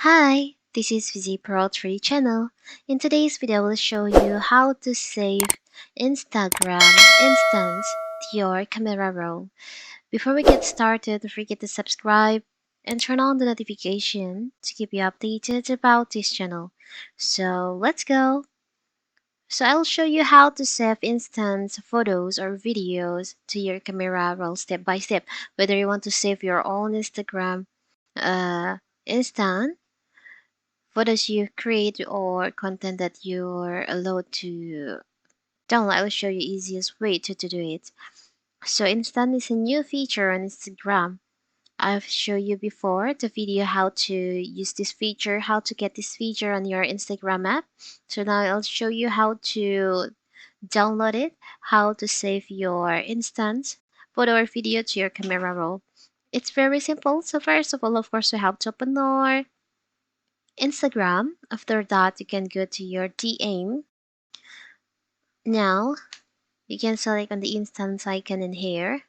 Hi, this is Fizzy Pro 3 channel. In today's video, I will show you how to save Instagram instance to your camera roll. Before we get started, don't forget to subscribe and turn on the notification to keep you updated about this channel. So let's go. So I'll show you how to save instance photos or videos to your camera roll step by step. Whether you want to save your own Instagram instant photos you create or content that you're allowed to download. I will show you easiest way to do it. So Instant is a new feature on Instagram. I've shown you before the video how to use this feature, how to get this feature on your Instagram app. So now I'll show you how to download it, how to save your instant photo or video to your camera roll. It's very simple. So first of all, of course, we have to open our Instagram. After that, you can go to your DM. Now, you can select on the instance icon in here.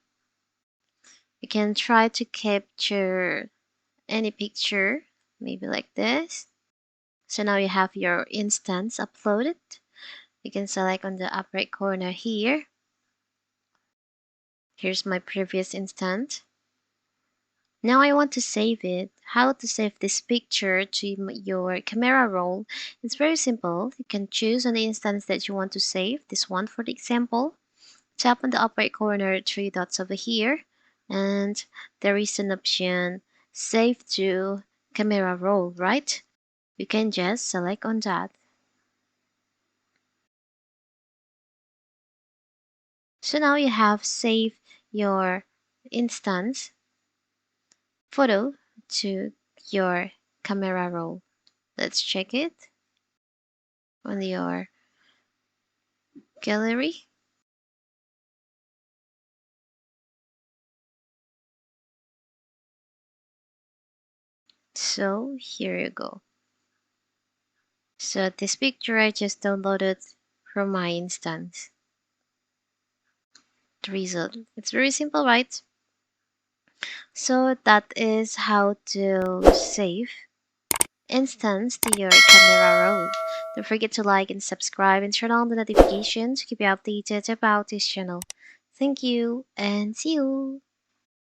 You can try to capture any picture, maybe like this. So now you have your instance uploaded. You can select on the upper right corner here. Here's my previous instance. Now I want to save it. How to save this picture to your camera roll? It's very simple. You can choose on the instance that you want to save. This one for the example. Tap on the upper right corner three dots over here, and there is an option save to camera roll, right? You can just select on that. So now you have saved your instance photo to your camera roll. Let's check it on your gallery. So here you go. So this picture I just downloaded from my instance. The result. It's very simple, right? So that is how to save instance to your camera roll. Don't forget to like and subscribe and turn on the notifications to keep you updated about this channel. Thank you and see you.